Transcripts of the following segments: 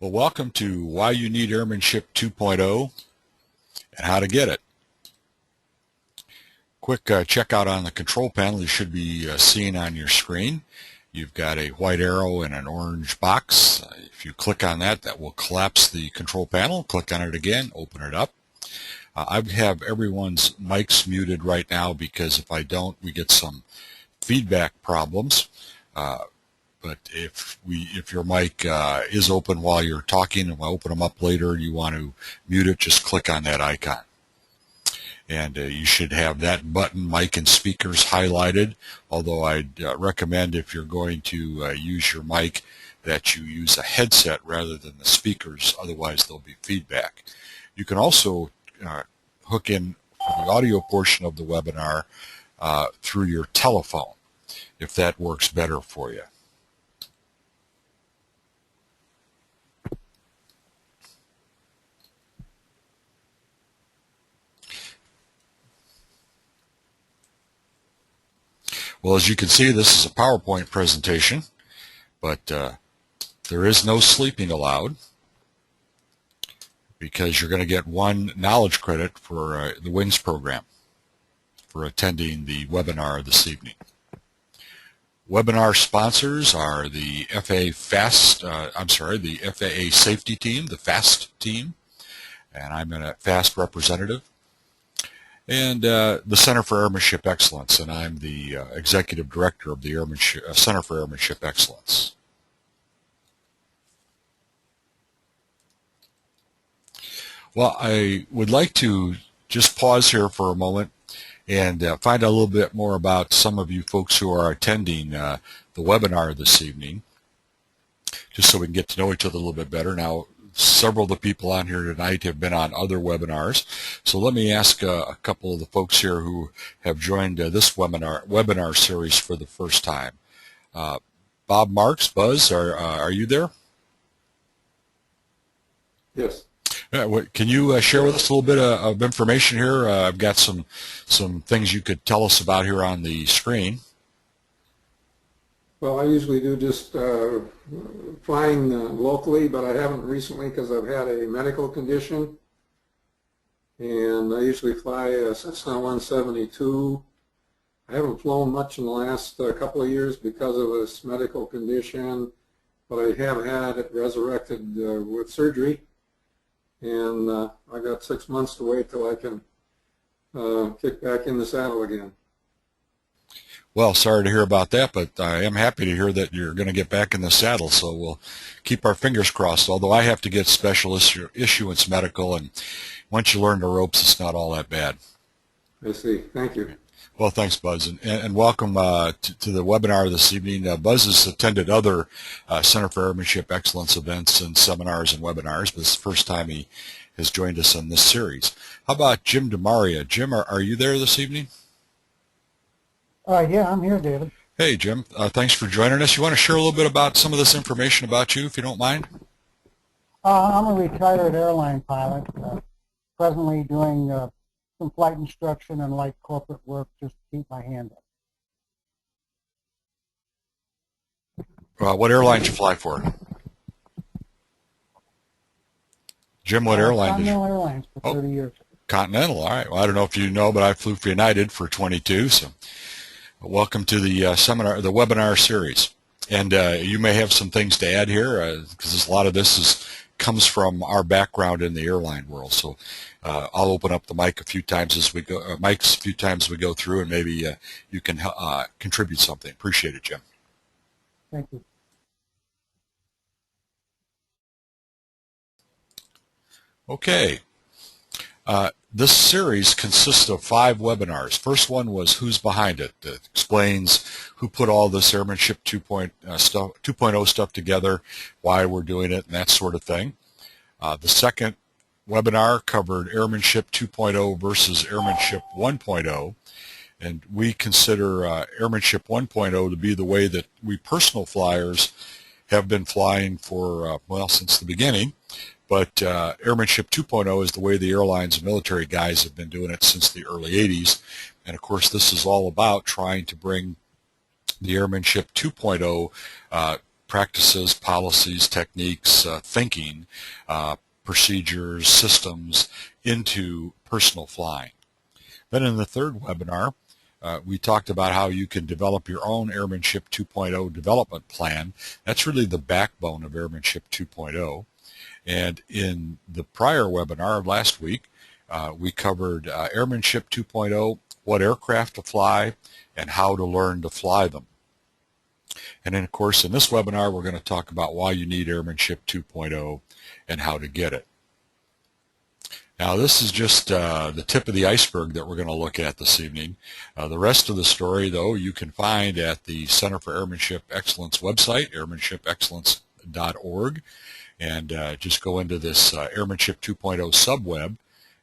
Well, welcome to Why You Need Airmanship 2.0 and How to Get It. Quick checkout on the control panel you should be seeing on your screen. You've got a white arrow and an orange box. If you click on that, that will collapse the control panel. Click on it again, open it up. I have everyone's mics muted right now because if I don't, we get some feedback problems. But if your mic is open while you're talking and we'll open them up later and you want to mute it, just click on that icon. And you should have that button, mic and speakers, highlighted, although I'd recommend if you're going to use your mic that you use a headset rather than the speakers, otherwise there'll be feedback. You can also hook in the audio portion of the webinar through your telephone, if that works better for you. Well, as you can see, this is a PowerPoint presentation, but there is no sleeping allowed because you're going to get one knowledge credit for the WINGS program for attending the webinar this evening. Webinar sponsors are the FAA safety team, the FAST team, and I'm a FAST representative. And the Center for Airmanship Excellence, and I'm the Executive Director of the Center for Airmanship Excellence. Well, I would like to just pause here for a moment and find out a little bit more about some of you folks who are attending the webinar this evening, just so we can get to know each other a little bit better. Now, several of the people on here tonight have been on other webinars, so let me ask a couple of the folks here who have joined this webinar series for the first time. Bob Marks, Buzz, are you there? Yes. Can you share with us a little bit of information here? I've got some things you could tell us about here on the screen. Well, I usually do just flying locally, but I haven't recently because I've had a medical condition. And I usually fly a Cessna 172. I haven't flown much in the last couple of years because of this medical condition, but I have had it resurrected with surgery. And I got 6 months to wait till I can kick back in the saddle again. Well, sorry to hear about that, but I am happy to hear that you're going to get back in the saddle, so we'll keep our fingers crossed, although I have to get special issuance medical, and once you learn the ropes, it's not all that bad. I see. Thank you. Well, thanks, Buzz, and welcome to the webinar this evening. Buzz has attended other Center for Airmanship Excellence events and seminars and webinars, but it's the first time he has joined us on this series. How about Jim DeMaria? Jim, are you there this evening? Yeah, I'm here, David. Hey, Jim. Thanks for joining us. You want to share a little bit about some of this information about you, if you don't mind? I'm a retired airline pilot, presently doing some flight instruction and light corporate work just to keep my hand up. What airline did you fly for? Jim, what airline did you? Continental Airlines for 30 years. Continental, all right. Well, I don't know if you know, but I flew for United for 22, so welcome to the the webinar series. And you may have some things to add here because a lot of this comes from our background in the airline world. So I'll open up the mic a few times as we go, go through, and maybe you can contribute something. Appreciate it, Jim. Thank you. Okay. This series consists of 5 webinars. First one was Who's Behind It? That explains who put all this Airmanship 2.0 stuff together, why we're doing it, and that sort of thing. The second webinar covered Airmanship 2.0 versus Airmanship 1.0, and we consider Airmanship 1.0 to be the way that we personal flyers have been flying for, well, since the beginning. But Airmanship 2.0 is the way the airlines and military guys have been doing it since the early 80s. And, of course, this is all about trying to bring the Airmanship 2.0 practices, policies, techniques, thinking, procedures, systems into personal flying. Then in the third webinar, we talked about how you can develop your own Airmanship 2.0 development plan. That's really the backbone of Airmanship 2.0. And in the prior webinar last week, we covered Airmanship 2.0, what aircraft to fly, and how to learn to fly them. And then, of course, in this webinar, we're going to talk about why you need Airmanship 2.0 and how to get it. Now, this is just the tip of the iceberg that we're going to look at this evening. The rest of the story, though, you can find at the Center for Airmanship Excellence website, airmanshipexcellence.org, and just go into this Airmanship 2.0 subweb,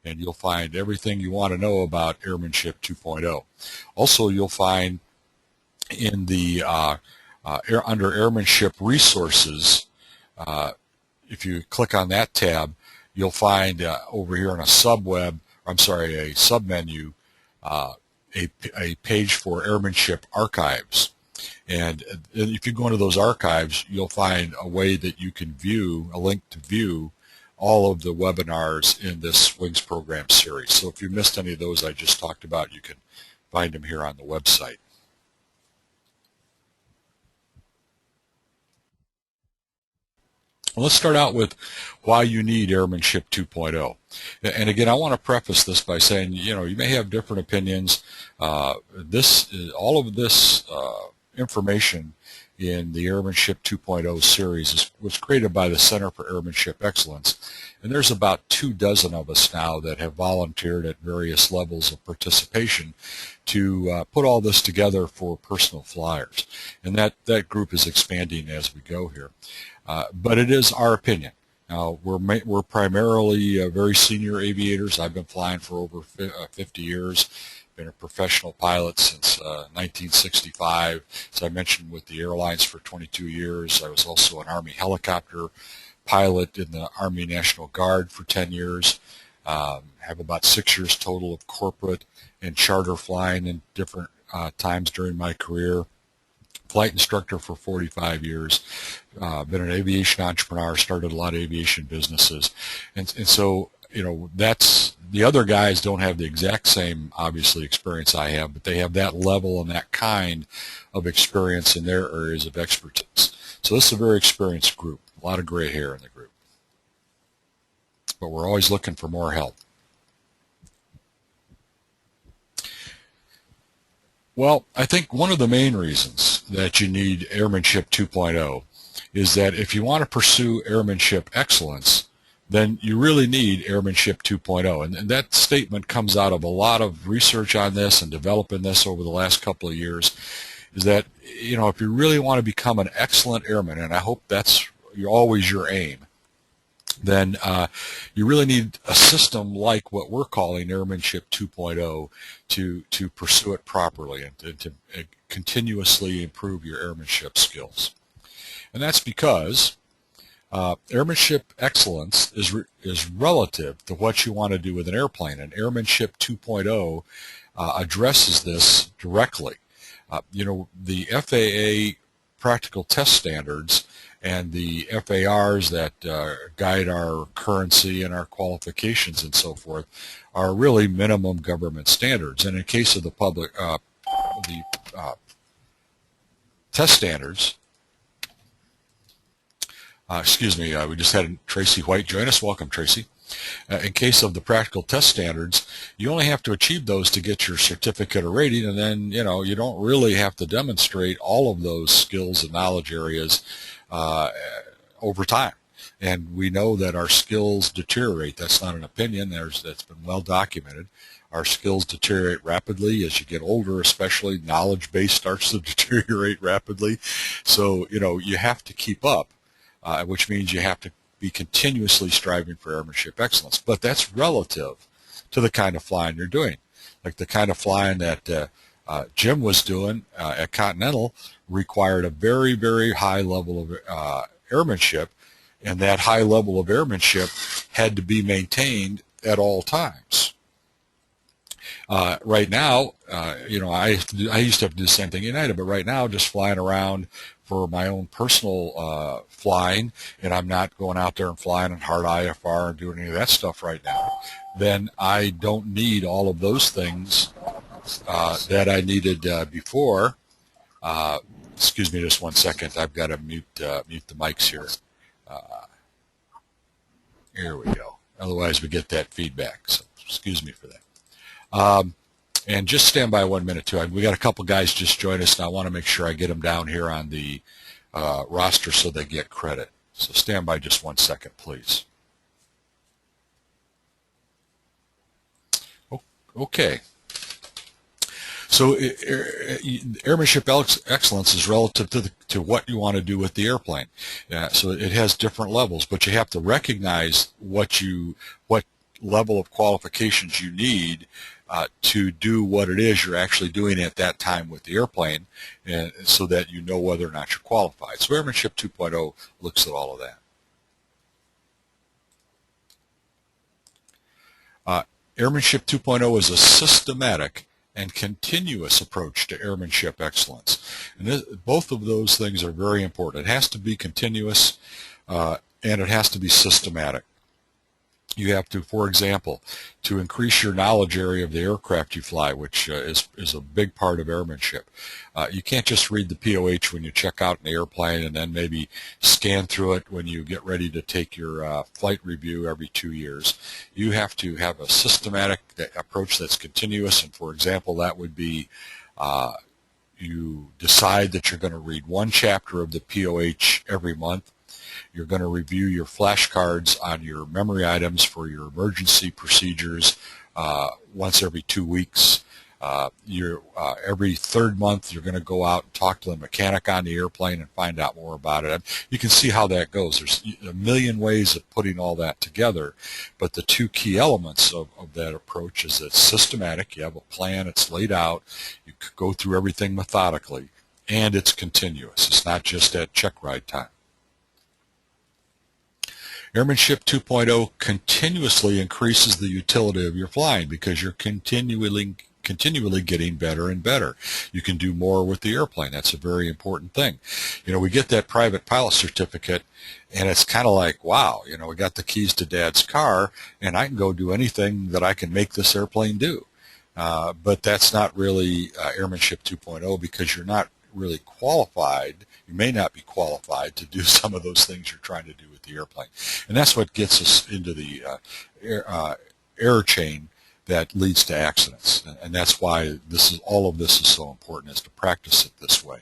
and you'll find everything you want to know about Airmanship 2.0. Also, you'll find in the under Airmanship Resources, if you click on that tab, you'll find over here in a submenu, a page for Airmanship Archives. And if you go into those archives, you'll find a way that you can view, a link to view all of the webinars in this Wings program series. So if you missed any of those I just talked about, you can find them here on the website. Well, let's start out with why you need Airmanship 2.0. And again, I want to preface this by saying, you may have different opinions. All of this information in the Airmanship 2.0 series was created by the Center for Airmanship Excellence. And there's about 24 of us now that have volunteered at various levels of participation to put all this together for personal flyers. And that group is expanding as we go here. But it is our opinion. Now, we're primarily very senior aviators. I've been flying for over 50 years. Been a professional pilot since 1965. As I mentioned, with the airlines for 22 years. I was also an Army helicopter pilot in the Army National Guard for 10 years. Have about 6 years total of corporate and charter flying in different times during my career. Flight instructor for 45 years, been an aviation entrepreneur, started a lot of aviation businesses. And so, that's, the other guys don't have the exact same, obviously, experience I have, but they have that level and that kind of experience in their areas of expertise. So this is a very experienced group, a lot of gray hair in the group. But we're always looking for more help. Well, I think one of the main reasons that you need Airmanship 2.0 is that if you want to pursue Airmanship Excellence, then you really need Airmanship 2.0. And that statement comes out of a lot of research on this and developing this over the last couple of years, is that, if you really want to become an excellent airman, and I hope that's always your aim, then you really need a system like what we're calling Airmanship 2.0 to pursue it properly and to continuously improve your airmanship skills. And that's because airmanship excellence is relative to what you want to do with an airplane, and Airmanship 2.0 addresses this directly. The FAA practical test standards and the FARs that guide our currency and our qualifications and so forth are really minimum government standards. And in case of the public, test standards, we just had Tracy White join us. Welcome, Tracy. In case of the practical test standards, you only have to achieve those to get your certificate or rating, and then you don't really have to demonstrate all of those skills and knowledge areas over time. And we know that our skills deteriorate. That's not an opinion. That's been well documented. Our skills deteriorate rapidly as you get older, especially knowledge base starts to deteriorate rapidly. So you have to keep up, which means you have to be continuously striving for airmanship excellence. But that's relative to the kind of flying you're doing. Like the kind of flying that Jim was doing at Continental required a very, very high level of airmanship, and that high level of airmanship had to be maintained at all times. Right now, I used to have to do the same thing at United, but right now, just flying around for my own personal flying, and I'm not going out there and flying in hard IFR and doing any of that stuff right now, then I don't need all of those things that I needed before. Excuse me just one second. I've got to mute the mics here. Here we go. Otherwise, we get that feedback. So excuse me for that. And just stand by 1 minute, too. We got a couple guys just join us, and I want to make sure I get them down here on the roster so they get credit. So stand by just 1 second, please. Okay. So airmanship excellence is relative to what you want to do with the airplane. So it has different levels, but you have to recognize what level of qualifications you need to do what it is you're actually doing at that time with the airplane, and so that you know whether or not you're qualified. So Airmanship 2.0 looks at all of that. Airmanship 2.0 is a systematic and continuous approach to airmanship excellence. And both of those things are very important. It has to be continuous and it has to be systematic. You have to, for example, to increase your knowledge area of the aircraft you fly, which is a big part of airmanship. You can't just read the POH when you check out an airplane and then maybe scan through it when you get ready to take your flight review every 2 years. You have to have a systematic approach that's continuous, and for example, that would be you decide that you're going to read one chapter of the POH every month. You're going to review your flashcards on your memory items for your emergency procedures once every 2 weeks. Every third month, you're going to go out and talk to the mechanic on the airplane and find out more about it. You can see how that goes. There's a million ways of putting all that together, but the two key elements of that approach is it's systematic. You have a plan. It's laid out. You go through everything methodically, and it's continuous. It's not just at check ride time. Airmanship 2.0 continuously increases the utility of your flying because you're continually getting better and better. You can do more with the airplane. That's a very important thing. We get that private pilot certificate, and it's kind of like, wow, we got the keys to Dad's car, and I can go do anything that I can make this airplane do. But that's not really Airmanship 2.0 because you're not really qualified. You may not be qualified to do some of those things you're trying to do with the airplane. And that's what gets us into the error chain that leads to accidents. And that's why all of this is so important, is to practice it this way.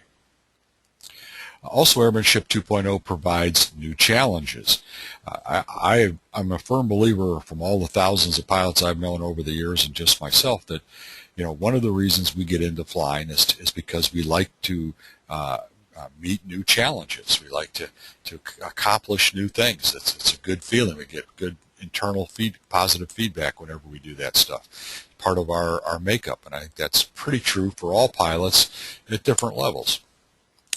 Also, Airmanship 2.0 provides new challenges. I'm a firm believer, from all the thousands of pilots I've known over the years and just myself, that one of the reasons we get into flying is because we like to meet new challenges. We like to accomplish new things. It's a good feeling. We get good internal positive feedback whenever we do that stuff. Part of our makeup, and I think that's pretty true for all pilots at different levels.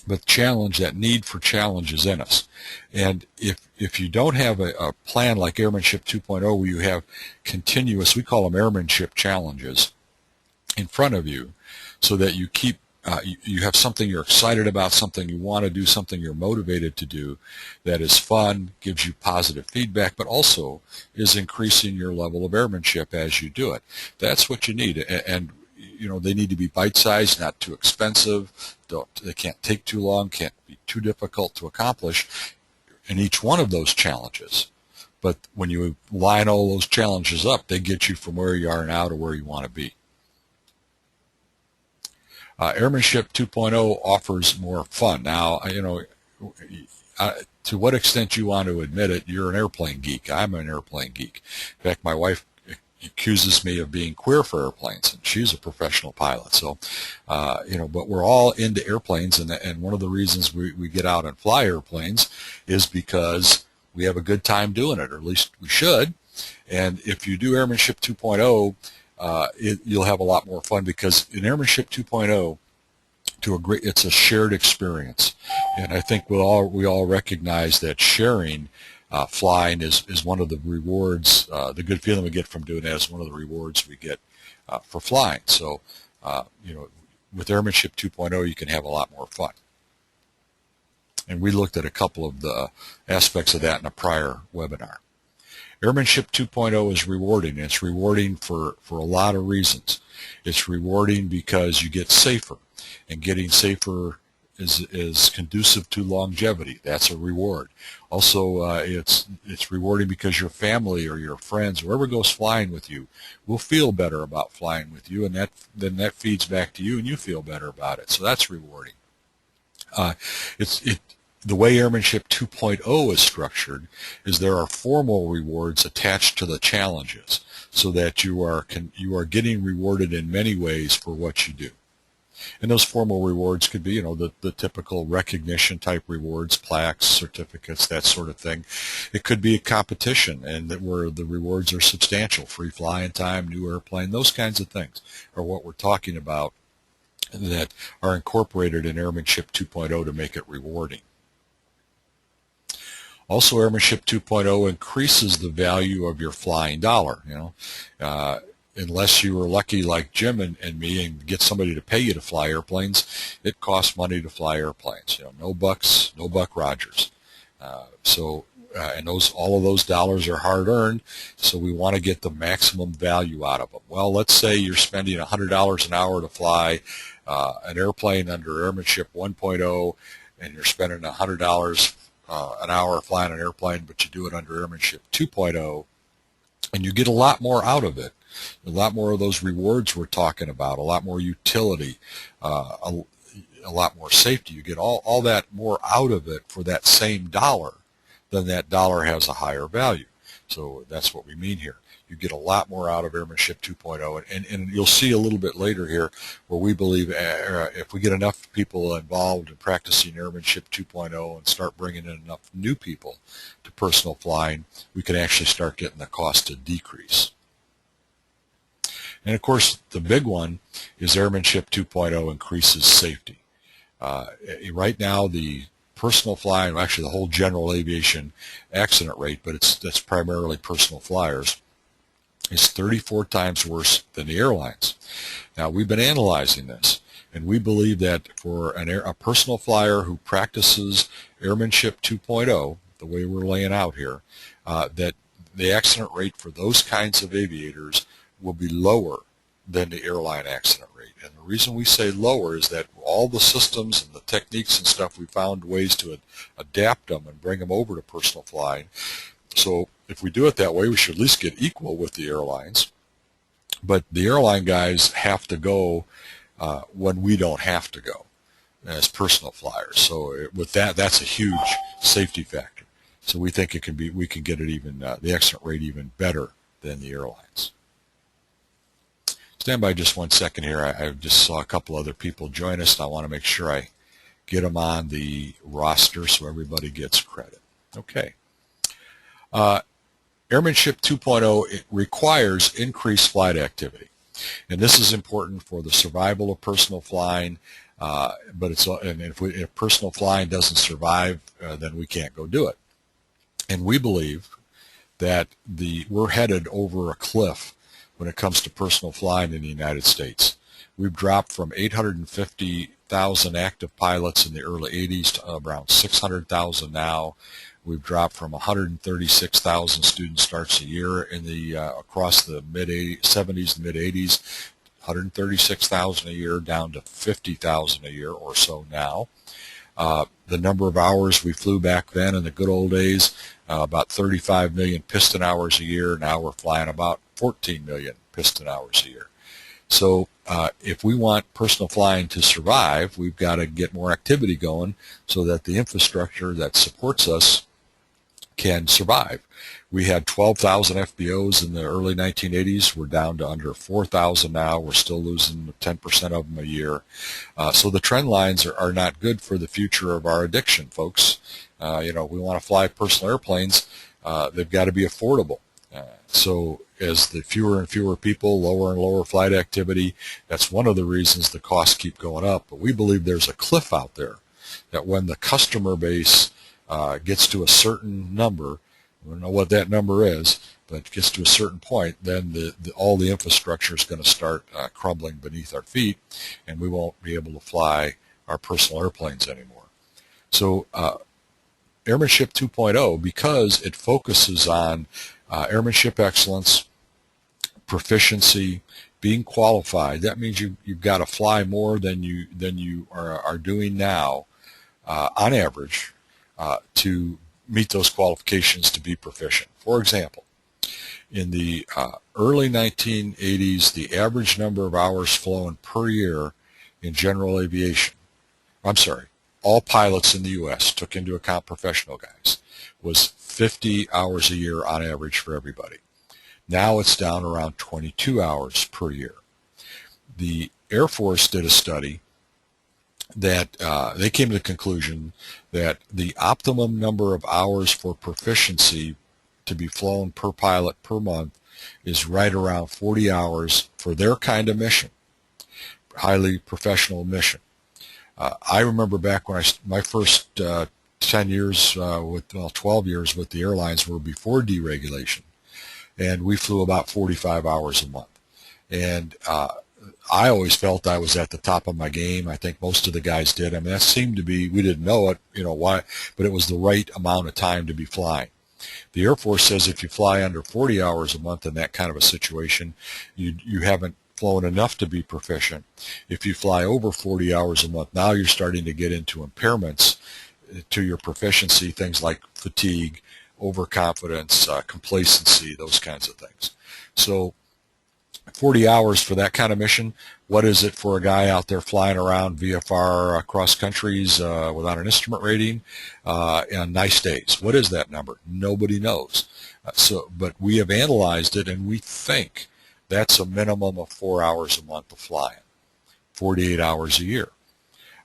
But that need for challenge is in us. And if you don't have a plan like Airmanship 2.0 where you have continuous, we call them airmanship challenges, in front of you, so that you keep you have something you're excited about, something you want to do, something you're motivated to do that is fun, gives you positive feedback, but also is increasing your level of airmanship as you do it. That's what you need. And they need to be bite-sized, not too expensive. They can't take too long, can't be too difficult to accomplish in each one of those challenges. But when you line all those challenges up, they get you from where you are now to where you want to be. Airmanship 2.0 offers more fun. Now, to what extent you want to admit it, you're an airplane geek. I'm an airplane geek. In fact, my wife accuses me of being queer for airplanes, and she's a professional pilot. So, but we're all into airplanes, and one of the reasons we get out and fly airplanes is because we have a good time doing it, or at least we should. And if you do Airmanship 2.0, you'll have a lot more fun, because in Airmanship 2.0, it's a shared experience, and I think we all recognize that sharing flying is one of the rewards. The good feeling we get from doing that is one of the rewards we get for flying. So, with Airmanship 2.0, you can have a lot more fun. And we looked at a couple of the aspects of that in a prior webinar. Airmanship 2.0 is rewarding. It's rewarding for a lot of reasons. It's rewarding because you get safer, and getting safer is conducive to longevity. That's a reward. Also, it's rewarding because your family or your friends, whoever goes flying with you, will feel better about flying with you, and then that feeds back to you, and you feel better about it. So that's rewarding. The way Airmanship 2.0 is structured is there are formal rewards attached to the challenges, so that you are getting rewarded in many ways for what you do. And those formal rewards could be, the typical recognition type rewards, plaques, certificates, that sort of thing. It could be a competition, and where the rewards are substantial, free flying time, new airplane, those kinds of things are what we're talking about that are incorporated in Airmanship 2.0 to make it rewarding. Also, Airmanship 2.0 increases the value of your flying dollar. Unless you were lucky like Jim and me and get somebody to pay you to fly airplanes, it costs money to fly airplanes. No bucks, no Buck Rogers. And all of those dollars are hard earned, so we want to get the maximum value out of them. Well, let's say you're spending $100 an hour to fly an airplane under Airmanship 1.0, and you're spending $100 an hour flying an airplane, but you do it under Airmanship 2.0, and you get a lot more out of it. A lot more of those rewards we're talking about, a lot more utility, a lot more safety. You get all that more out of it for that same dollar, then that dollar has a higher value. So that's what we mean here. You get a lot more out of Airmanship 2.0, and you'll see a little bit later here where we believe if we get enough people involved in practicing Airmanship 2.0 and start bringing in enough new people to personal flying, we can actually start getting the cost to decrease. And of course, the big one is Airmanship 2.0 increases safety. Right now, the personal flying, actually the whole general aviation accident rate, but that's primarily personal flyers, is 34 times worse than the airlines. Now, we've been analyzing this, and we believe that for a personal flyer who practices Airmanship 2.0, the way we're laying out here, that the accident rate for those kinds of aviators will be lower than the airline accident rate. And the reason we say lower is that all the systems and the techniques and stuff, we found ways to adapt them and bring them over to personal flying. So if we do it that way, we should at least get equal with the airlines. But the airline guys have to go when we don't have to go as personal flyers. So with that, that's a huge safety factor. So we think we can get it even the accident rate even better than the airlines. Stand by just 1 second here. I just saw a couple other people join us, and I want to make sure I get them on the roster so everybody gets credit. Okay. Airmanship 2.0 it requires increased flight activity, and this is important for the survival of personal flying. But if personal flying doesn't survive, then we can't go do it. And we believe that we're headed over a cliff when it comes to personal flying in the United States. We've dropped from 850,000 active pilots in the early 80s to around 600,000 now. We've dropped from 136,000 student starts a year across the mid-70s and mid-80s, 136,000 a year down to 50,000 a year or so now. The number of hours we flew back then in the good old days, about 35 million piston hours a year. Now we're flying about 14 million piston hours a year. So if we want personal flying to survive, we've got to get more activity going so that the infrastructure that supports us can survive. We had 12,000 FBOs in the early 1980s. We're down to under 4,000 now. We're still losing 10% of them a year. So the trend lines are not good for the future of our addiction, folks. We want to fly personal airplanes. They've got to be affordable. So as the fewer and fewer people, lower and lower flight activity, that's one of the reasons the costs keep going up. But we believe there's a cliff out there that when the customer base gets to a certain number, We don't know what that number is, but it gets to a certain point, then all the infrastructure is going to start crumbling beneath our feet, and we won't be able to fly our personal airplanes anymore. So Airmanship 2.0, because it focuses on airmanship excellence, proficiency, being qualified, that means you've got to fly more than you are doing now on average to meet those qualifications to be proficient. For example, in the early 1980s, the average number of hours flown per year in general aviation, all pilots in the U.S., took into account professional guys, was 50 hours a year on average for everybody. Now it's down around 22 hours per year. The Air Force did a study that they came to the conclusion that the optimum number of hours for proficiency to be flown per pilot per month is right around 40 hours for their kind of mission, highly professional mission. I remember back when my first 10 years, 12 years with the airlines were before deregulation, and we flew about 45 hours a month. And I always felt I was at the top of my game. I think most of the guys did. I mean, that seemed to be, we didn't know it, why, but it was the right amount of time to be flying. The Air Force says if you fly under 40 hours a month in that kind of a situation, you haven't flown enough to be proficient. If you fly over 40 hours a month, now you're starting to get into impairments to your proficiency, things like fatigue, overconfidence, complacency, those kinds of things. So 40 hours for that kind of mission, what is it for a guy out there flying around VFR cross countries without an instrument rating on nice days? What is that number? Nobody knows. But we have analyzed it, and we think that's a minimum of 4 hours a month of flying, 48 hours a year.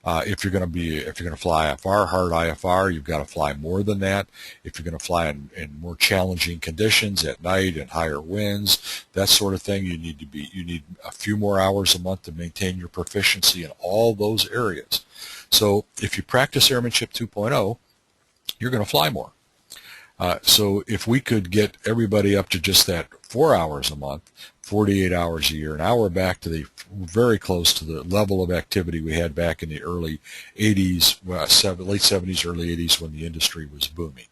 If you're going to fly IFR, hard IFR, you've got to fly more than that. If you're going to fly in more challenging conditions at night and higher winds, that sort of thing, you need a few more hours a month to maintain your proficiency in all those areas. So if you practice Airmanship 2.0, you're going to fly more. So if we could get everybody up to just that 4 hours a month, 48 hours a year, now we're back to very close to the level of activity we had back in the early 80s, late 70s, early 80s, when the industry was booming.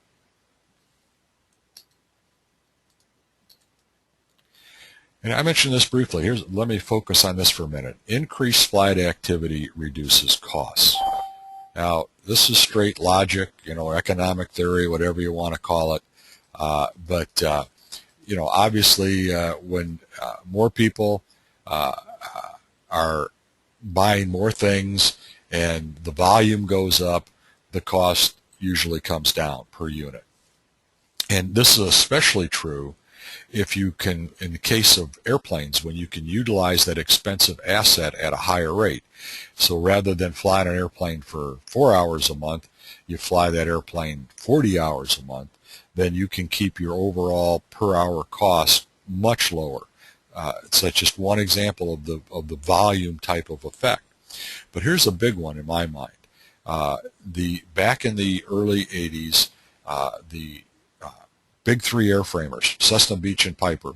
And I mentioned this briefly. Let me focus on this for a minute. Increased flight activity reduces costs. Now, this is straight logic, economic theory, whatever you want to call it. But obviously, when more people are buying more things and the volume goes up, the cost usually comes down per unit. And this is especially true if you can, in the case of airplanes, when you can utilize that expensive asset at a higher rate. So rather than flying an airplane for 4 hours a month, you fly that airplane 40 hours a month, then you can keep your overall per hour cost much lower. So that's just one example of the volume type of effect. But here's a big one in my mind. Back in the early 80s, the big three airframers, Cessna, Beech, and Piper,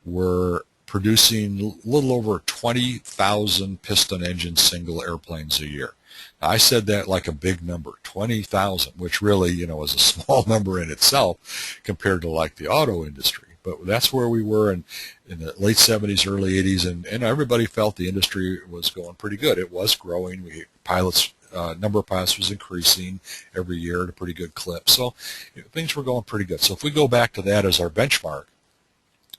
were producing a little over 20,000 piston engine single airplanes a year. Now, I said that like a big number, 20,000, which really, is a small number in itself compared to like the auto industry. But that's where we were in the late 70s, early 80s, and everybody felt the industry was going pretty good. It was growing. Number of pilots was increasing every year at a pretty good clip. So things were going pretty good. So if we go back to that as our benchmark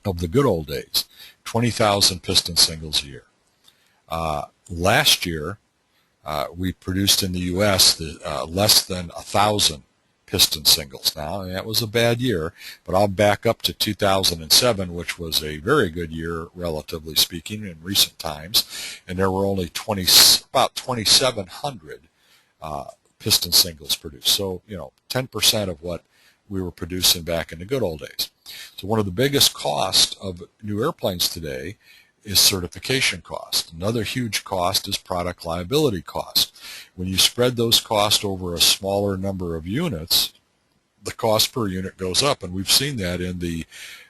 of the good old days, 20,000 piston singles a year. Last year, we produced in the U.S. Less than 1,000 piston singles now, and that was a bad year, but I'll back up to 2007, which was a very good year, relatively speaking, in recent times, and there were only about 2,700 piston singles produced. So, 10% of what we were producing back in the good old days. So one of the biggest costs of new airplanes today is certification cost. Another huge cost is product liability cost. When you spread those costs over a smaller number of units, the cost per unit goes up, and we've seen that in the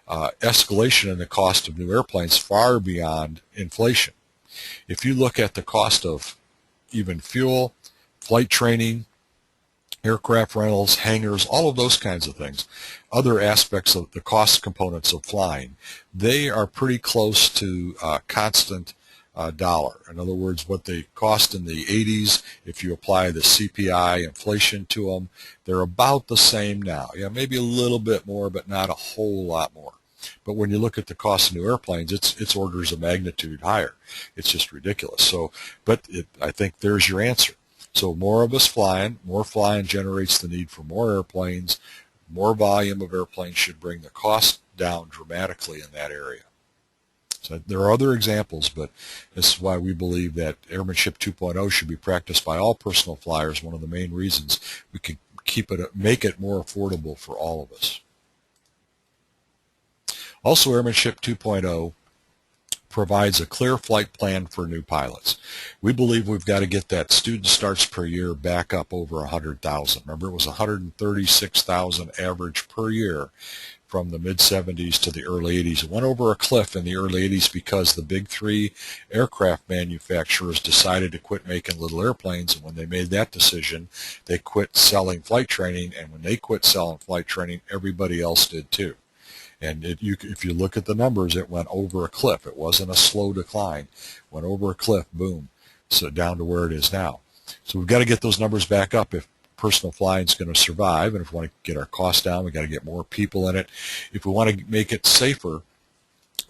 escalation in the cost of new airplanes far beyond inflation. If you look at the cost of even fuel, flight training, aircraft rentals, hangars, all of those kinds of things, other aspects of the cost components of flying, they are pretty close to constant dollar. In other words, what they cost in the 80s, if you apply the CPI inflation to them, they're about the same now. Yeah, maybe a little bit more, but not a whole lot more. But when you look at the cost of new airplanes, it's orders of magnitude higher. It's just ridiculous. So, I think there's your answer. So more of us flying, more flying generates the need for more airplanes. More volume of airplanes should bring the cost down dramatically in that area. So there are other examples, but this is why we believe that Airmanship 2.0 should be practiced by all personal flyers. One of the main reasons we can make it more affordable for all of us. Also, Airmanship 2.0 provides a clear flight plan for new pilots. We believe we've got to get that student starts per year back up over 100,000. Remember, it was 136,000 average per year from the mid-70s to the early 80s. It went over a cliff in the early 80s because the big three aircraft manufacturers decided to quit making little airplanes, and when they made that decision, they quit selling flight training, and when they quit selling flight training, everybody else did too. And if you look at the numbers, it went over a cliff. It wasn't a slow decline. It went over a cliff, boom, so down to where it is now. So we've got to get those numbers back up if personal flying is going to survive, and if we want to get our costs down, we've got to get more people in it. If we want to make it safer,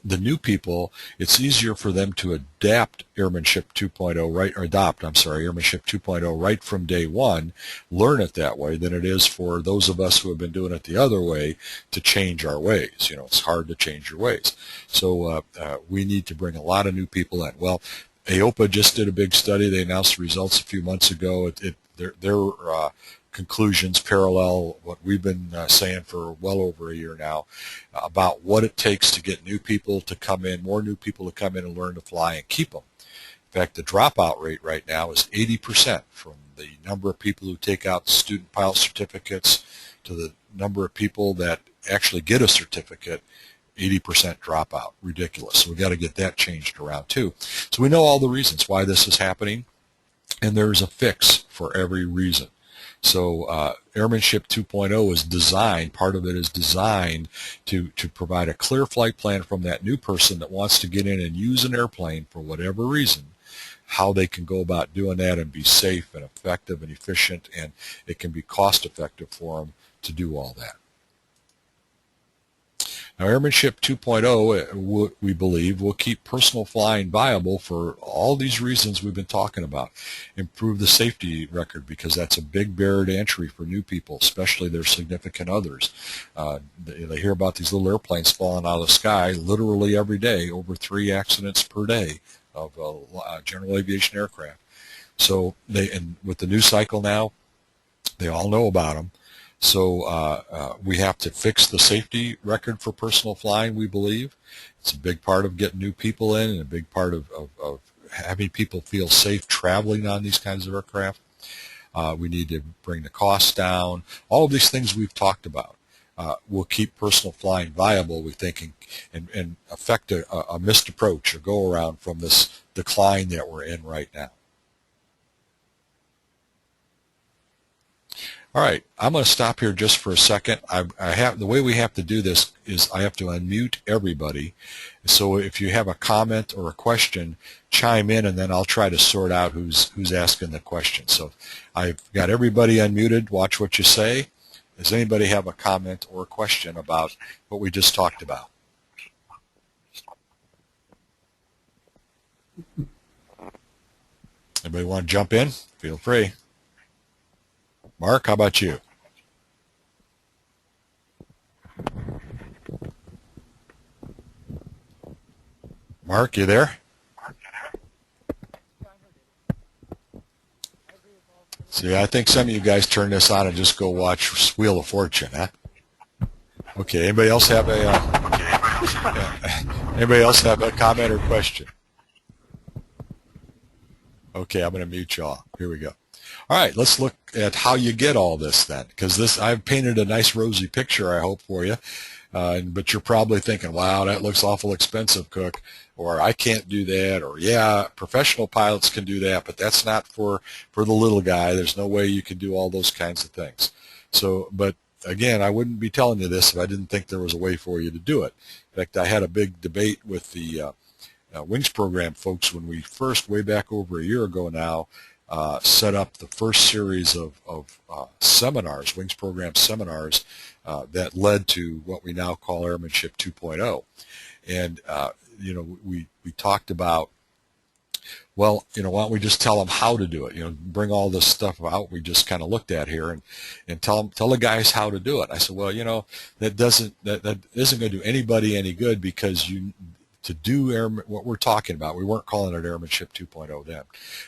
the new people, it's easier for them to adopt Airmanship 2.0 right from day one, learn it that way, than it is for those of us who have been doing it the other way to change our ways. You know, it's hard to change your ways. So we need to bring a lot of new people in. Well, AOPA just did a big study. They announced the results a few months ago. Their conclusions parallel what we've been saying for well over a year now about what it takes to get new people to come in, more new people to come in and learn to fly and keep them. In fact, the dropout rate right now is 80% from the number of people who take out student pilot certificates to the number of people that actually get a certificate. 80% dropout. Ridiculous. So we've got to get that changed around too. So we know all the reasons why this is happening, and there's a fix for every reason. So Airmanship 2.0 is designed, part of it is designed to provide a clear flight plan from that new person that wants to get in and use an airplane for whatever reason, how they can go about doing that and be safe and effective and efficient, and it can be cost effective for them to do all that. Now, Airmanship 2.0, we believe, will keep personal flying viable for all these reasons we've been talking about. Improve the safety record, because that's a big barrier to entry for new people, especially their significant others. They hear about these little airplanes falling out of the sky literally every day, over 3 accidents per day of general aviation aircraft. So and with the new cycle now, they all know about them. So we have to fix the safety record for personal flying, we believe. It's a big part of getting new people in, and a big part of having people feel safe traveling on these kinds of aircraft. We need to bring the costs down. All of these things we've talked about will keep personal flying viable, we think, and affect a missed approach or go around from this decline that we're in right now. All right, I'm going to stop here just for a second. The way we have to do this is I have to unmute everybody. So if you have a comment or a question, chime in, and then I'll try to sort out who's asking the question. So I've got everybody unmuted. Watch what you say. Does anybody have a comment or a question about what we just talked about? Anybody want to jump in? Feel free. Mark, how about you? Mark, you there? See, I think some of you guys turn this on and just go watch Wheel of Fortune, huh? Okay, anybody else have a comment or question? Okay, I'm going to mute y'all. Here we go. All right, let's look at how you get all this then, because I've painted a nice rosy picture, I hope, for you. But you're probably thinking, wow, that looks awful expensive, Cook, or I can't do that, or yeah, professional pilots can do that, but that's not for the little guy. There's no way you can do all those kinds of things. So, but again, I wouldn't be telling you this if I didn't think there was a way for you to do it. In fact, I had a big debate with the Wings program folks when we first, way back over a year ago now, set up the first series of seminars, Wings program seminars, that led to what we now call Airmanship 2.0. And, we talked about, well, why don't we just tell them how to do it? Bring all this stuff out we just kind of looked at here and tell the guys how to do it. I said, well, that isn't going to do anybody any good, because to do what we're talking about, we weren't calling it Airmanship 2.0 then,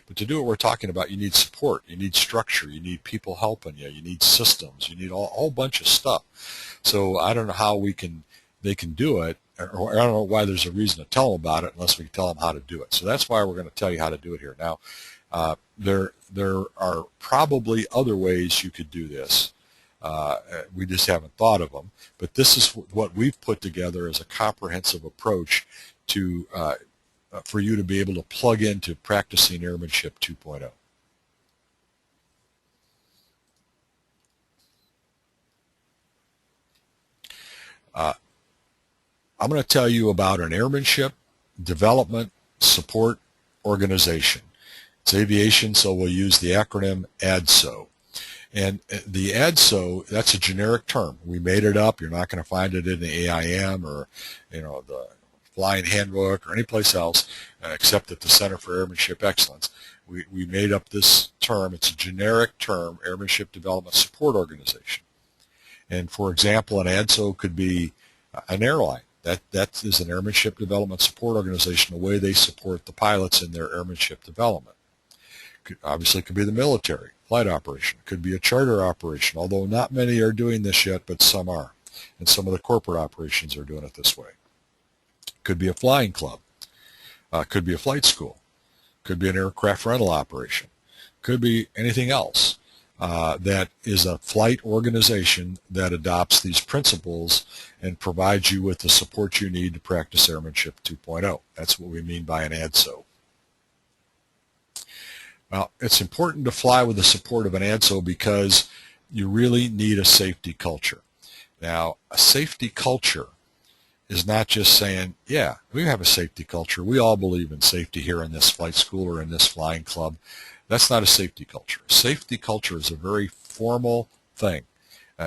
but to do what we're talking about, you need support, you need structure, you need people helping you, you need systems, you need a whole bunch of stuff. So I don't know how they can do it, or I don't know why there's a reason to tell them about it unless we can tell them how to do it. So that's why we're going to tell you how to do it here. Now, there are probably other ways you could do this. We just haven't thought of them, but this is what we've put together as a comprehensive approach to for you to be able to plug into practicing Airmanship 2.0. I'm going to tell you about an Airmanship Development Support Organization. It's aviation, so we'll use the acronym ADSO. And the ADSO, that's a generic term. We made it up. You're not going to find it in the AIM or, the Flying Handbook or any place else except at the Center for Airmanship Excellence. We made up this term. It's a generic term, Airmanship Development Support Organization. And for example, an ADSO could be an airline. That is an Airmanship Development Support Organization, the way they support the pilots in their airmanship development. Obviously, it could be the military, flight operation. It could be a charter operation, although not many are doing this yet, but some are. And some of the corporate operations are doing it this way. It could be a flying club. Could be a flight school. Could be an aircraft rental operation. Could be anything else that is a flight organization that adopts these principles and provides you with the support you need to practice Airmanship 2.0. That's what we mean by an ADSO. Well, it's important to fly with the support of an ADSO because you really need a safety culture. Now, a safety culture is not just saying, yeah, we have a safety culture. We all believe in safety here in this flight school or in this flying club. That's not a safety culture. A safety culture is a very formal thing.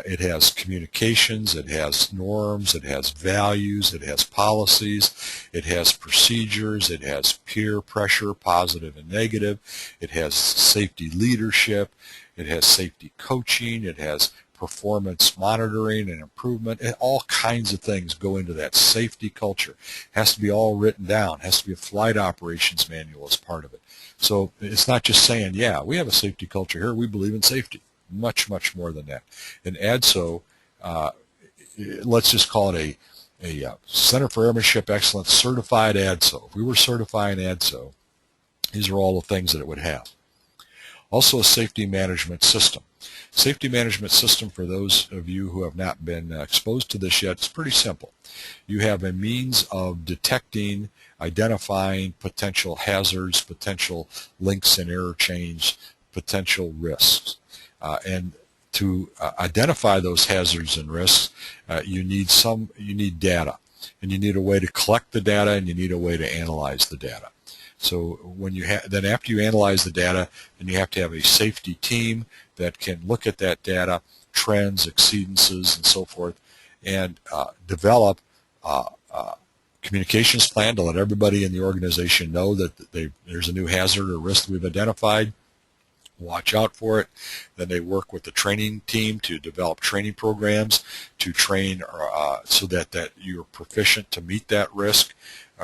It has communications, it has norms, it has values, it has policies, it has procedures, it has peer pressure, positive and negative, it has safety leadership, it has safety coaching, it has performance monitoring and improvement, and all kinds of things go into that safety culture. It has to be all written down. It has to be a flight operations manual as part of it. So it's not just saying, yeah, we have a safety culture here, we believe in safety. Much, much more than that. And ADSO, let's just call it a Center for Airmanship Excellence certified ADSO. If we were certifying ADSO, these are all the things that it would have. Also a safety management system. Safety management system, for those of you who have not been exposed to this yet, it's pretty simple. You have a means of detecting, identifying potential hazards, potential links and error chains, potential risks. And to identify those hazards and risks, you need data, and you need a way to collect the data, and you need a way to analyze the data. So when then after you analyze the data, then you have to have a safety team that can look at that data, trends, exceedances, and so forth, and develop a communications plan to let everybody in the organization know that there's a new hazard or risk we've identified. Watch out for it. Then they work with the training team to develop training programs to train so that you're proficient to meet that risk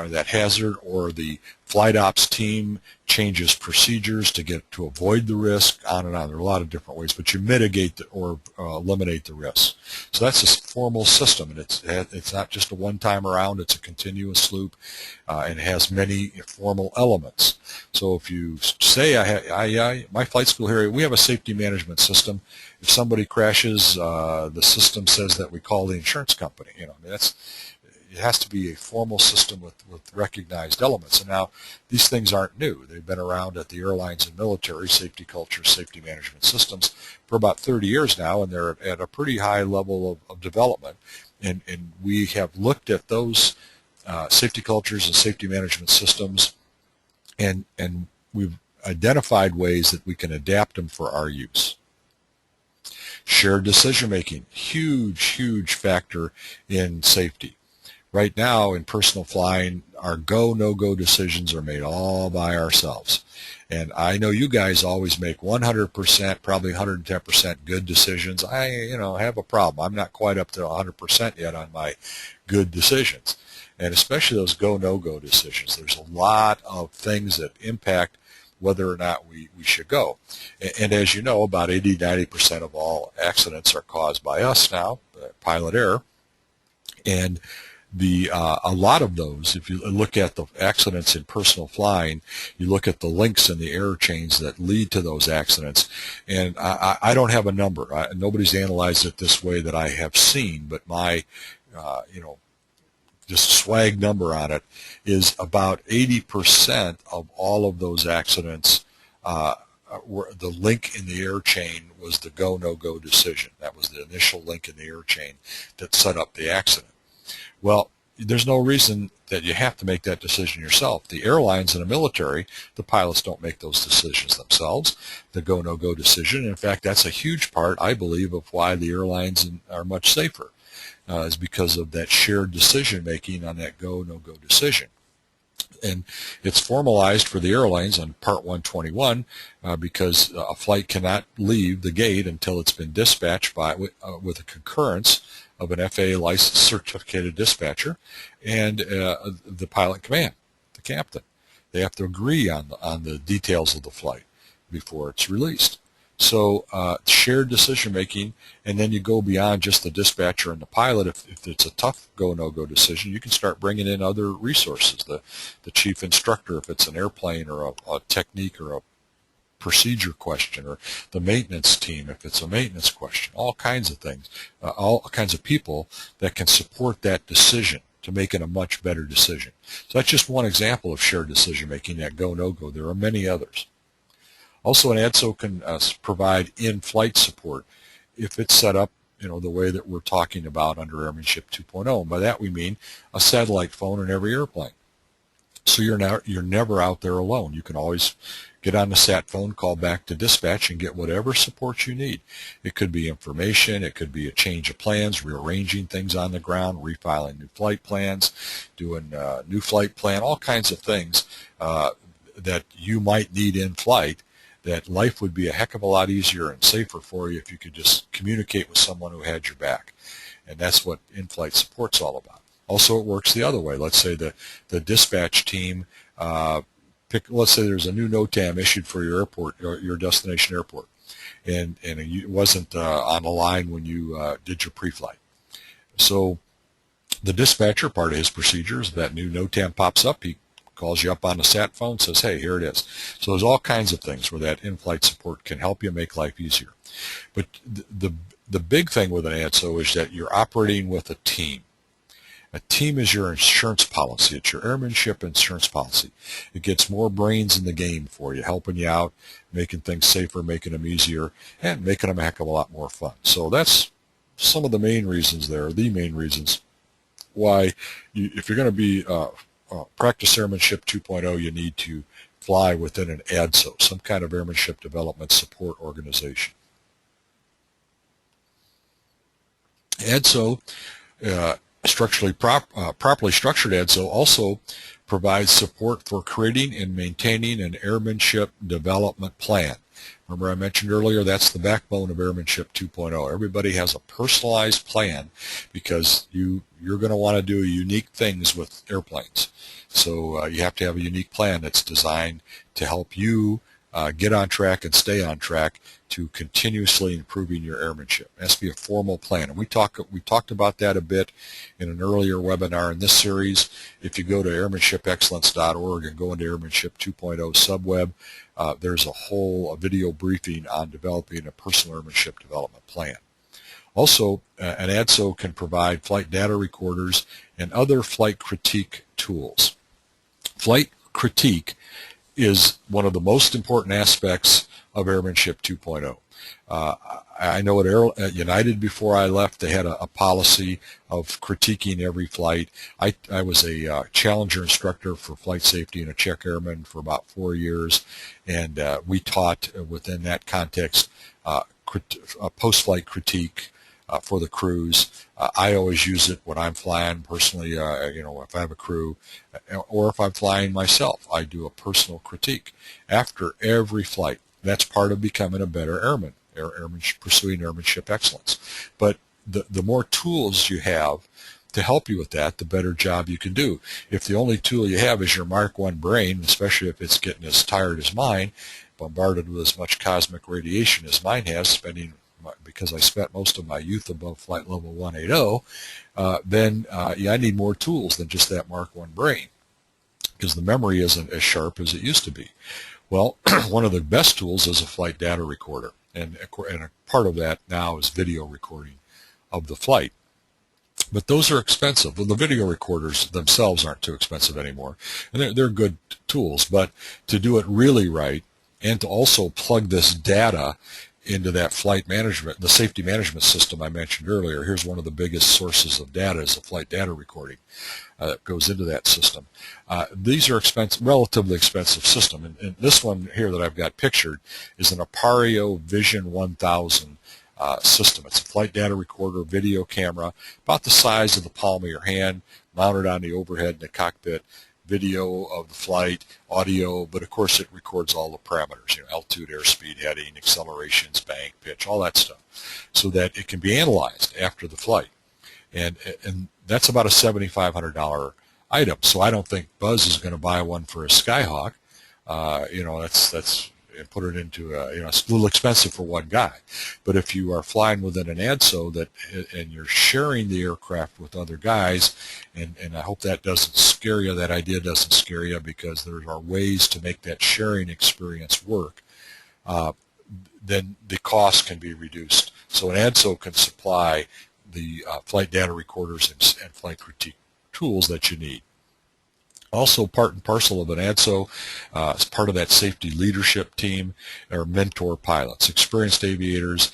that hazard, or the flight ops team changes procedures to avoid the risk, on and on. There are a lot of different ways, but you mitigate or eliminate the risk. So that's a formal system, and it's not just a one-time around, it's a continuous loop, and it has many formal elements. So if you say, my flight school here, we have a safety management system. If somebody crashes, the system says that we call the insurance company. I mean, it has to be a formal system with recognized elements. And now, these things aren't new. They've been around at the airlines and military, safety culture, safety management systems, for about 30 years now, and they're at a pretty high level of development. And we have looked at those safety cultures and safety management systems, and we've identified ways that we can adapt them for our use. Shared decision making, huge factor in safety. Right now in personal flying, our go, no-go decisions are made all by ourselves. And I know you guys always make 100%, probably 110% good decisions. I have a problem. I'm not quite up to 100% yet on my good decisions. And especially those go, no-go decisions. There's a lot of things that impact whether or not we should go. And as you know, about 80-90% of all accidents are caused by us now, pilot error. And a lot of those, if you look at the accidents in personal flying, you look at the links in the error chains that lead to those accidents, and I don't have a number. Nobody's analyzed it this way that I have seen, but my, just swag number on it is about 80% of all of those accidents, the link in the error chain was the go, no-go decision. That was the initial link in the error chain that set up the accident. Well, there's no reason that you have to make that decision yourself. The airlines and the military, the pilots don't make those decisions themselves, the go, no-go decision. In fact, that's a huge part, I believe, of why the airlines are much safer, is because of that shared decision-making on that go, no-go decision. And it's formalized for the airlines on Part 121 because a flight cannot leave the gate until it's been dispatched with a concurrence of an FAA licensed certificated dispatcher and the pilot command, the captain. They have to agree on the details of the flight before it's released. So shared decision making, and then you go beyond just the dispatcher and the pilot. If it's a tough go, no-go decision, you can start bringing in other resources, the chief instructor if it's an airplane or a technique or a procedure question, or the maintenance team if it's a maintenance question, all kinds of things, all kinds of people that can support that decision to make it a much better decision. So that's just one example of shared decision making, that go, no-go. There are many others. Also, an ADSO can provide in-flight support if it's set up, the way that we're talking about under Airmanship 2.0. And by that we mean a satellite phone in every airplane. So you're never out there alone. You can always get on the sat phone, call back to dispatch, and get whatever support you need. It could be information, it could be a change of plans, rearranging things on the ground, refiling new flight plans, doing a new flight plan, all kinds of things that you might need in flight. That life would be a heck of a lot easier and safer for you if you could just communicate with someone who had your back. And that's what in-flight support's all about. Also, it works the other way. Let's say the dispatch team, let's say there's a new NOTAM issued for your airport, your destination airport, and it wasn't on the line when you did your pre-flight. So the dispatcher, part of his procedures, that new NOTAM pops up, he calls you up on the sat phone, says, hey, here it is. So there's all kinds of things where that in-flight support can help you make life easier. But the big thing with an ADSO is that you're operating with a team. A team is your insurance policy. It's your airmanship insurance policy. It gets more brains in the game for you, helping you out, making things safer, making them easier, and making them a heck of a lot more fun. So that's some of the main reasons there, the main reasons why if you're going to be practice Airmanship 2.0, you need to fly within an ADSO, some kind of airmanship development support organization. ADSO, properly structured ADSO, also provides support for creating and maintaining an airmanship development plan. Remember I mentioned earlier, that's the backbone of Airmanship 2.0. Everybody has a personalized plan because you're going to want to do unique things with airplanes. So you have to have a unique plan that's designed to help you get on track and stay on track to continuously improving your airmanship. It has to be a formal plan. And we talked about that a bit in an earlier webinar in this series. If you go to airmanshipexcellence.org and go into Airmanship 2.0 subweb, there's a video briefing on developing a personal airmanship development plan. Also, an ADSO can provide flight data recorders and other flight critique tools. Flight critique is one of the most important aspects of Airmanship 2.0. I know at United before I left, they had a policy of critiquing every flight. I was a Challenger instructor for flight safety and a check airman for about 4 years, and we taught within that context post-flight critique for the crews. I always use it when I'm flying personally, if I have a crew, or if I'm flying myself, I do a personal critique after every flight. That's part of becoming a better airman, pursuing airmanship excellence. But the more tools you have to help you with that, the better job you can do. If the only tool you have is your Mark I brain, especially if it's getting as tired as mine, bombarded with as much cosmic radiation as mine has, because I spent most of my youth above flight level 180, then I need more tools than just that Mark I brain, because the memory isn't as sharp as it used to be. Well, one of the best tools is a flight data recorder, and a part of that now is video recording of the flight. But those are expensive. Well, the video recorders themselves aren't too expensive anymore, and they're good tools. But to do it really right, and to also plug this data into that flight management, the safety management system I mentioned earlier. Here's one of the biggest sources of data is the flight data recording that goes into that system. These are relatively expensive system, and this one here that I've got pictured is an Aperio Vision 1000 system. It's a flight data recorder, video camera, about the size of the palm of your hand, mounted on the overhead in the cockpit. Video of the flight, audio, but of course it records all the parameters, altitude, airspeed, heading, accelerations, bank, pitch, all that stuff, so that it can be analyzed after the flight. And that's about a $7,500 item. So I don't think Buzz is going to buy one for a Skyhawk. That's put it into it's a little expensive for one guy. But if you are flying within an ADSO and you're sharing the aircraft with other guys, and I hope that doesn't scare you, that idea doesn't scare you, because there are ways to make that sharing experience work, then the cost can be reduced. So an ADSO can supply the flight data recorders and flight critique tools that you need. Also, part and parcel of an ADSO, as part of that safety leadership team, are mentor pilots, experienced aviators.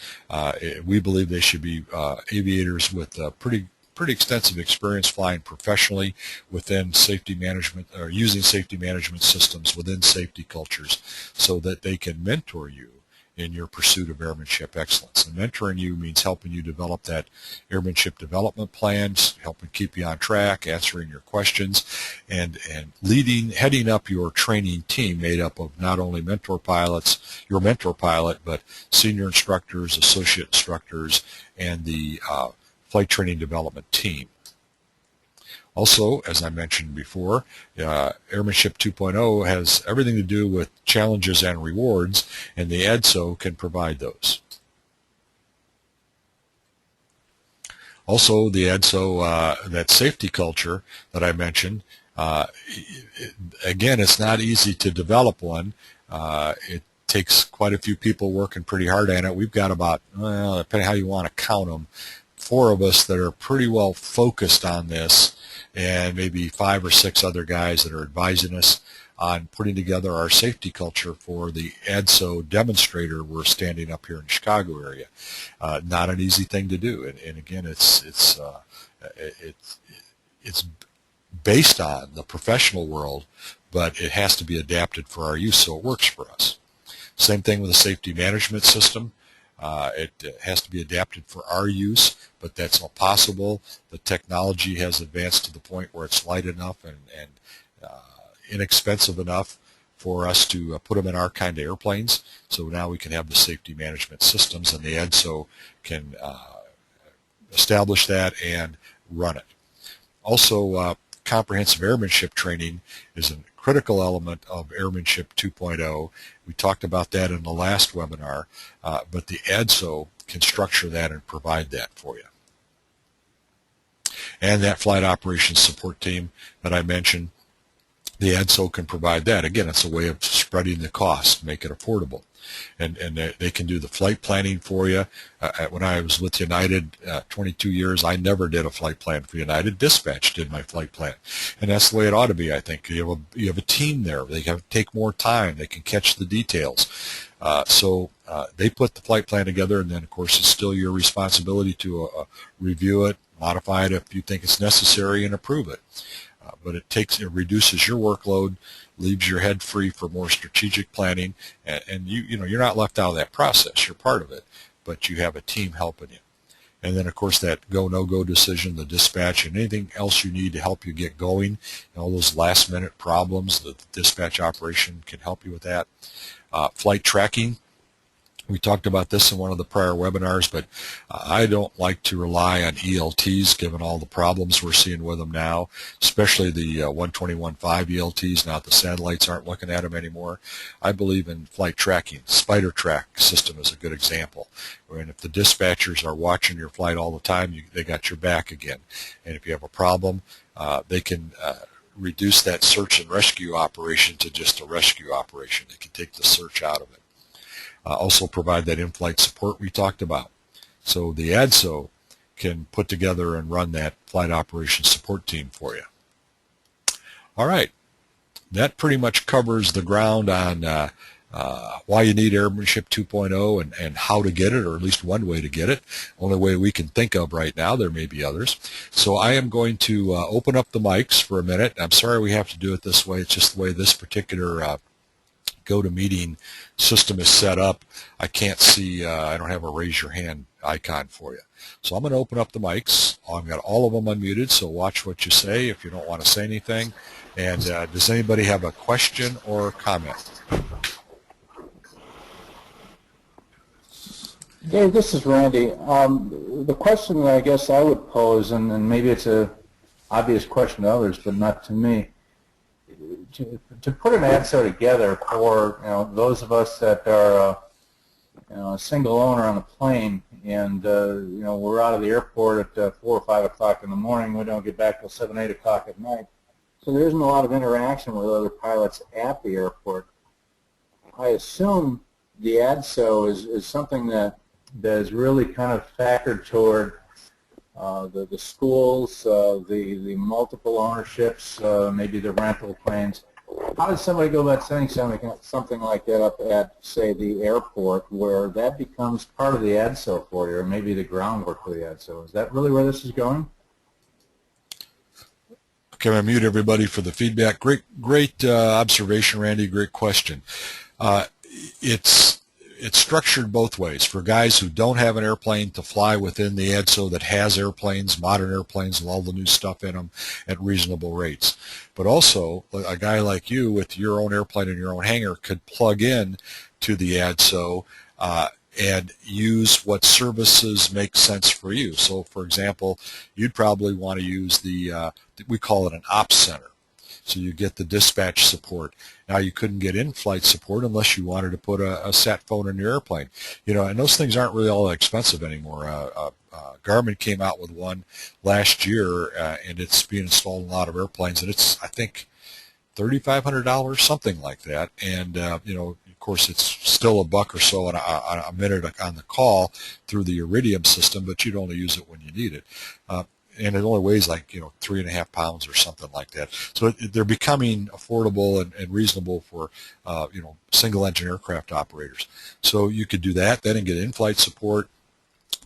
We believe they should be aviators with pretty extensive experience flying professionally within safety management, or using safety management systems within safety cultures, so that they can mentor you in your pursuit of airmanship excellence. And mentoring you means helping you develop that airmanship development plans, helping keep you on track, answering your questions, and heading up your training team made up of not only mentor pilots, your mentor pilot, but senior instructors, associate instructors, and the flight training development team. Also, as I mentioned before, Airmanship 2.0 has everything to do with challenges and rewards, and the ADSO can provide those. Also, the ADSO, that safety culture that I mentioned, again, it's not easy to develop one. It takes quite a few people working pretty hard on it. We've got about, depending how you want to count them, 4 of us that are pretty well focused on this, and maybe 5 or 6 other guys that are advising us on putting together our safety culture for the ADSO demonstrator we're standing up here in the Chicago area. Not an easy thing to do, and again, it's based on the professional world, but it has to be adapted for our use so it works for us. Same thing with the safety management system. It has to be adapted for our use, but that's all possible. The technology has advanced to the point where it's light enough and inexpensive enough for us to put them in our kind of airplanes. So now we can have the safety management systems, and the EDSO can establish that and run it. Also, comprehensive airmanship training is a critical element of Airmanship 2.0. We talked about that in the last webinar, but the EDSO can structure that and provide that for you. And that flight operations support team that I mentioned, the EDSO can provide that. Again, it's a way of spreading the cost, make it affordable. And they can do the flight planning for you. When I was with United 22 years, I never did a flight plan for United. Dispatch did my flight plan. And that's the way it ought to be, I think. You have a team there. They have to take more time. They can catch the details. So they put the flight plan together, and then, of course, it's still your responsibility to review it, modify it if you think it's necessary, and approve it. But it reduces your workload, leaves your head free for more strategic planning, and you're not left out of that process. You're part of it, but you have a team helping you. And then, of course, that go, no-go decision, the dispatch, and anything else you need to help you get going, all those last-minute problems, the dispatch operation can help you with that. Flight tracking. We talked about this in one of the prior webinars, but I don't like to rely on ELTs given all the problems we're seeing with them now, especially the 121.5 ELTs. Now that the satellites aren't looking at them anymore. I believe in flight tracking. Spider track system is a good example. And if the dispatchers are watching your flight all the time, they got your back again. And if you have a problem, they can reduce that search and rescue operation to just a rescue operation. They can take the search out of it. Also provide that in-flight support we talked about. So the EDSO can put together and run that flight operations support team for you. All right, that pretty much covers the ground on why you need Airmanship 2.0 and how to get it, or at least one way to get it. Only way we can think of right now. There may be others. So I am going to open up the mics for a minute. I'm sorry we have to do it this way. It's just the way this particular GoToMeeting system is set up. I can't see, I don't have a raise your hand icon for you. So I'm going to open up the mics. I've got all of them unmuted, so watch what you say if you don't want to say anything. And does anybody have a question or comment? Dave, this is Randy. The question that I guess I would pose, and maybe it's an obvious question to others, but not to me, to put an ADSO together for those of us that are a single owner on a plane, and we're out of the airport at 4 or 5 o'clock in the morning. We don't get back till 7, 8 o'clock at night. So there isn't a lot of interaction with other pilots at the airport. I assume the ADSO is something that is really kind of factored toward the schools, the multiple ownerships, maybe the rental planes. How does somebody go about setting something like that up at, say, the airport, where that becomes part of the ADSO for you, or maybe the groundwork for the ADSO? Is that really where this is going? Okay, I'm going to mute everybody for the feedback. Great observation, Randy. Great question. It's structured both ways for guys who don't have an airplane to fly within the EDSO that has airplanes, modern airplanes with all the new stuff in them at reasonable rates. But also, a guy like you with your own airplane and your own hangar could plug in to the EDSO and use what services make sense for you. So, for example, you'd probably want to use we call it an ops center. So you get the dispatch support. Now you couldn't get in-flight support unless you wanted to put a sat phone in your airplane. And those things aren't really all that expensive anymore. Garmin came out with one last year, and it's being installed in a lot of airplanes, and it's, I think, $3,500, something like that. And of course, it's still $1 or so on a minute on the call through the Iridium system, but you'd only use it when you need it. And it only weighs like 3.5 pounds or something like that. So they're becoming affordable and reasonable for single engine aircraft operators. So you could do that then and get in-flight support.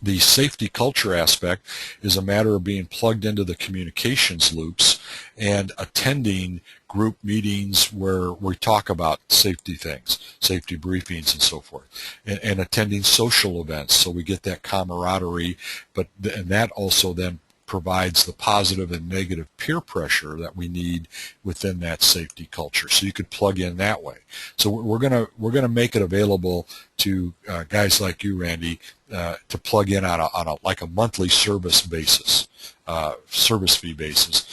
The safety culture aspect is a matter of being plugged into the communications loops and attending group meetings where we talk about safety things, safety briefings and so forth, and attending social events so we get that camaraderie, and that also then provides the positive and negative peer pressure that we need within that safety culture. So you could plug in that way. So we're gonna make it available to guys like you, Randy, to plug in on a like a monthly service basis, service fee basis,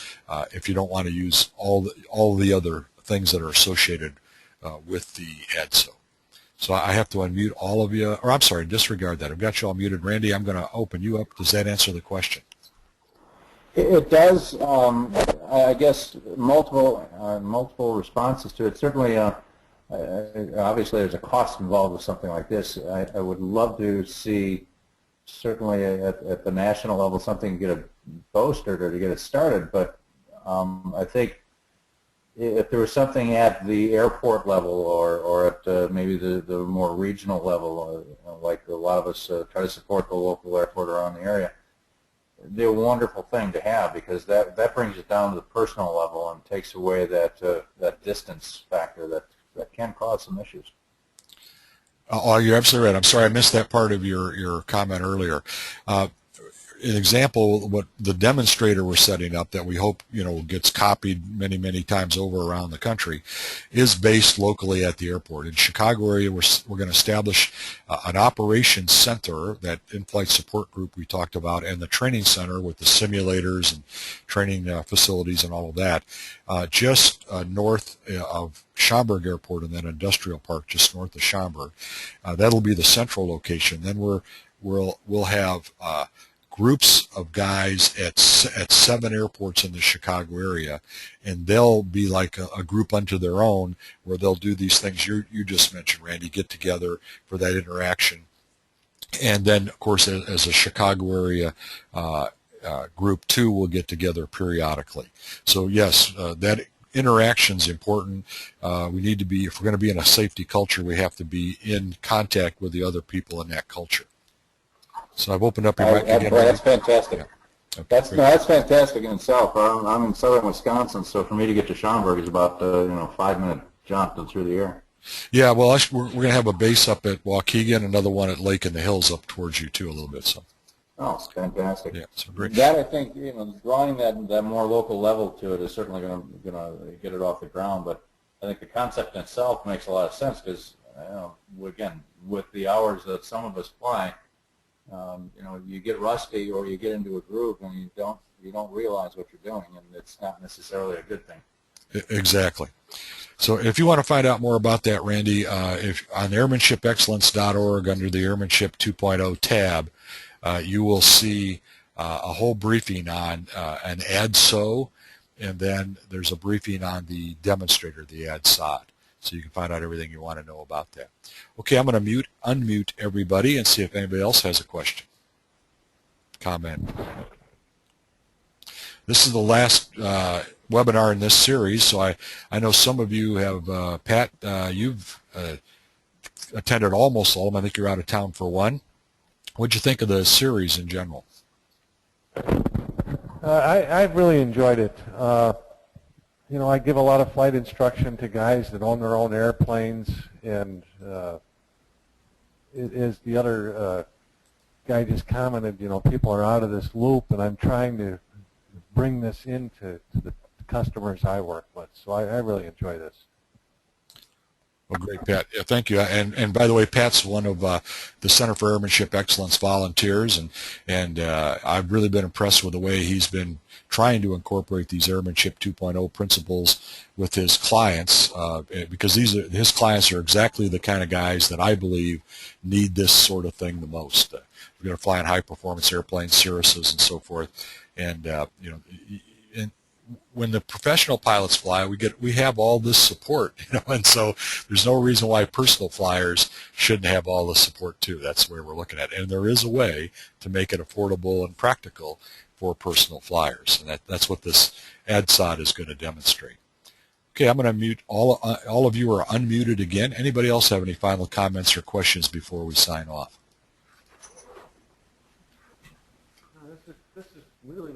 if you don't want to use all the other things that are associated with the ADSO. So I have to unmute all of you, or I'm sorry, disregard that. I've got you all muted. Randy, I'm going to open you up. Does that answer the question? It does. I guess multiple responses to it. Certainly, obviously, there's a cost involved with something like this. I would love to see, certainly at the national level, something to get it bolstered or to get it started. But I think if there was something at the airport level or at maybe the more regional level, like a lot of us try to support the local airport around the area, they're a wonderful thing to have, because that brings it down to the personal level and takes away that distance factor that can cause some issues. Oh, you're absolutely right. I'm sorry I missed that part of your comment earlier. An example, what the demonstrator we're setting up that we hope gets copied many times over around the country is based locally at the airport. In Chicago area, we're going to establish an operations center, that in-flight support group we talked about, and the training center with the simulators and training facilities and all of that, just north of Schaumburg Airport, and then Industrial Park just north of Schaumburg. That'll be the central location. Then we'll have groups of guys at 7 airports in the Chicago area, and they'll be like a group unto their own, where they'll do these things you just mentioned, Randy, get together for that interaction. And then, of course, as a Chicago area group too, will get together periodically. So yes, that interaction is important. We need to be, if we're going to be in a safety culture, we have to be in contact with the other people in that culture. So I've opened up your mic again. That's fantastic. Yeah. Okay, that's fantastic in itself. I'm in southern Wisconsin, so for me to get to Schaumburg is about 5-minute jump through the air. Yeah, well, we're going to have a base up at Waukegan, another one at Lake in the Hills up towards you too a little bit. So. Oh, it's fantastic. Yeah, so great. That, I think, drawing that more local level to it is certainly going to get it off the ground. But I think the concept in itself makes a lot of sense, because again, with the hours that some of us fly, you get rusty or you get into a groove and you don't realize what you're doing, and it's not necessarily a good thing. Exactly. So if you want to find out more about that, Randy, if on airmanshipexcellence.org under the Airmanship 2.0 tab, you will see a whole briefing on an ADSO, and then there's a briefing on the demonstrator, the ADSOD. So you can find out everything you want to know about that. Okay, I'm going to unmute everybody and see if anybody else has a question, comment. This is the last webinar in this series, so I know some of you have, Pat, you've attended almost all of them. I think you're out of town for one. What'd you think of the series in general? I've really enjoyed it. I give a lot of flight instruction to guys that own their own airplanes, and as the other guy just commented, people are out of this loop, and I'm trying to bring this into the customers I work with. So I really enjoy this. Well, great, Pat. Yeah, thank you. And by the way, Pat's one of the Center for Airmanship Excellence volunteers, and I've really been impressed with the way he's been trying to incorporate these Airmanship 2.0 principles with his clients, because his clients are exactly the kind of guys that I believe need this sort of thing the most. We're going to fly in high-performance airplanes, Cirruses, and so forth, and when the professional pilots fly, we have all this support, and so there's no reason why personal flyers shouldn't have all the support too. That's where we're looking at, and there is a way to make it affordable and practical for personal flyers, and that's what this ADSOD is going to demonstrate. Okay, I'm going to mute all of you are unmuted again. Anybody else have any final comments or questions before we sign off? This is really